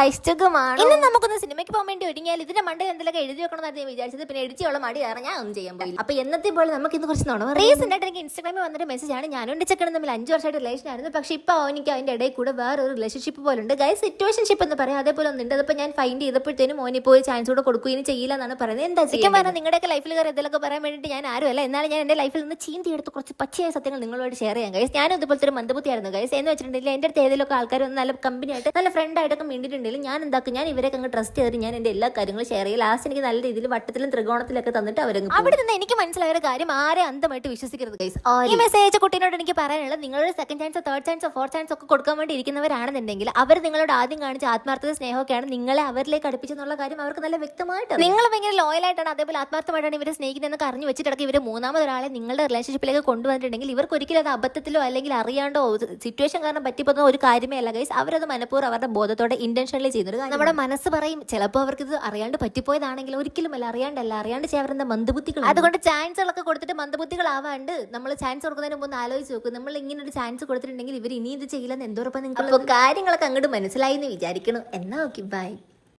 Guys സുഖമാണ്. ഇന്ന് നമുക്കൊന്ന് സിനിമയ്ക്ക് പോകാൻ വേണ്ടി ഒരുങ്ങിയാൽ ഇതിന്റെ മണ്ടയിൽ എന്തെങ്കിലും എഴുതി വെക്കണമെന്നാണ് ഞാൻ വിചാരിച്ചത്. പിന്നെ എഡിച്ചുള്ള മടി കാരണം ഞാൻ ഒന്നും ചെയ്യാൻ പോയി. അപ്പൊ എന്നത്തെ പോലെ നമുക്ക് ഇന്ന് കുറച്ച് നോണം. റീസെന്റ് ആയിട്ട് എനിക്ക് ഇൻസ്റ്റാഗ്രാമിൽ വന്നിട്ട് മെസ്സേജ് ആണ്, ഞാനും എന്റെ ചെക്കനും തമ്മിൽ 5 വർഷമായിട്ട് റിലേഷൻ ആയിരുന്നു. പക്ഷെ ഇപ്പൊ എനിക്ക് അതിന്റെ ഇടയിൽ കൂടെ വേറൊരു റിലേഷൻഷിപ്പ് പോലെ ഉണ്ട് ഗൈസ്. സിറ്റുവേഷൻഷിപ്പ് എന്ന് പറയാം, അതേപോലെ ഒന്നുണ്ട്. അതിപ്പോ ഞാൻ ഫൈൻഡ് ചെയ്തപ്പോഴത്തേനും മോനി പോയി ചാൻസ് കൂടെ കൊടുക്കുകയും ചെയ്യില്ല എന്നാണ് പറയുന്നത്. എന്താ ചെയ്യാൻ പറഞ്ഞാൽ നിങ്ങളുടെയൊക്കെ ലൈഫിൽ കയറി എന്തെങ്കിലുമൊക്കെ പറയാൻ വേണ്ടിയിട്ട് ഞാൻ ആരുമല്ല. എന്നാലും ഞാൻ എന്റെ ലൈഫിൽ നിന്ന് ചീന്തി എടുത്ത് കുറച്ച് പച്ചയായ സത്യങ്ങൾ നിങ്ങളോട് ഷെയർ ചെയ്യാം ഗൈസ്. ഞാനും ഇതുപോലത്തെ ഒരു മന്ദബുദ്ധിയായിരുന്നു ഗൈസ്. എന്ന് വെച്ചിട്ടുണ്ടെങ്കിൽ എന്റെ അടുത്ത് ഏതെങ്കിലും ആൾക്കാർ നല്ല കമ്പനി ആയിട്ട് നല്ല ഫ്രണ്ട് ആയിട്ടൊക്കെ വേണ്ടിയിട്ടുണ്ടെങ്കിൽ ഞാൻ എന്താക്കും, ഞാൻ ഇവരൊക്കെ അങ്ങ് ട്രസ്റ്റ് ചെയ്തിട്ട് ഞാൻ എന്റെ എല്ലാ കാര്യങ്ങളും ഷെയർ ചെയ്യും. ലാസ്റ്റ് എനിക്ക് നല്ല രീതിയിൽ വട്ടത്തിലും ത്രികോണത്തിലൊക്കെ തന്നിട്ട് അവരങ്ങ് അവിടെ നിന്ന് എനിക്ക് മനസ്സിലായ ഒരു കാര്യം, ആരെ അന്തമായിട്ട് വിശ്വസിക്കരുത് ഗൈസ്. ഈ മെസ്സേജ് അയച്ച കുട്ടീനോട് എനിക്ക് പറയാനുള്ളത്, നിങ്ങളുടെ സെക്കൻഡ് ചാൻസോ തേർഡ് ചാൻസോ ഫോർത്ത് ചാൻസോ ഒക്കെ കൊടുക്കാൻ വേണ്ടി ഇരിക്കുന്നവരാണെന്നുണ്ടെങ്കിൽ അവർ നിങ്ങളോട് ആദ്യം കാണിച്ച ആത്മാർത്ഥത സ്നേഹമൊക്കെയാണ് നിങ്ങളെ അവരിലേക്ക് അടുപ്പിച്ചെന്നുള്ള കാര്യം അവർക്ക് നല്ല വ്യക്തമായിട്ട്. നിങ്ങൾ ഭയങ്കര ലോയലായിട്ടാണ് അതേപോലെ ആത്മാർത്ഥമായിട്ടാണ് ഇവരെ സ്നേഹിക്കുന്നതെന്ന് അറിഞ്ഞു വെച്ചിട്ടടക്കം ഇവർ മൂന്നാമതൊരാളെ നിങ്ങളുടെ റിലേഷൻഷിപ്പിലേക്ക് കൊണ്ടുവന്നിട്ടുണ്ടെങ്കിൽ ഇവർക്ക് ഒരിക്കലും അത് അബദ്ധത്തിലോ അല്ലെങ്കിൽ അറിയാണ്ടോ സിറ്റുവേഷൻ കാരണം പറ്റിപ്പോകുന്ന ഒരു കാര്യമേ അല്ല ഗൈസ്. അവരത് മനഃപൂർവ്വം അവരുടെ ബോധത്തോടെ ഇന്റൻഷനലി ചെയ്യുന്നത്. നമ്മുടെ മനസ്സ് പറയും ചിലപ്പോൾ അവർക്ക് ഇത് അറിയാണ്ട് പറ്റിപ്പോയതാണെങ്കിൽ ഒരിക്കലും അല്ല, അറിയാണ്ട് ചെയ്യാറുണ്ട് മന്ദബുദ്ധികൾ. അതുകൊണ്ട് ചാൻസുകളൊക്കെ കൊടുത്തിട്ട് മന്ദബുദ്ധികളാവാണ്ട് നമ്മൾ ചാൻസ് കൊടുക്കുന്നതിന് മുമ്പ് ആലോചിച്ച് നോക്കും. നമ്മൾ ഇങ്ങനെ ഒരു ചാൻസ് കൊടുത്തിട്ടുണ്ടെങ്കിൽ ഇവർ ഇനി ഇത് ചെയ്യില്ലെന്ന് എന്തോരപ്പം നിങ്ങൾക്ക് കാര്യങ്ങളൊക്കെ അങ്ങോട്ട് മനസ്സിലായി എന്ന് വിചാരിക്കണം. എന്നാ ഓക്കെ, ബൈ.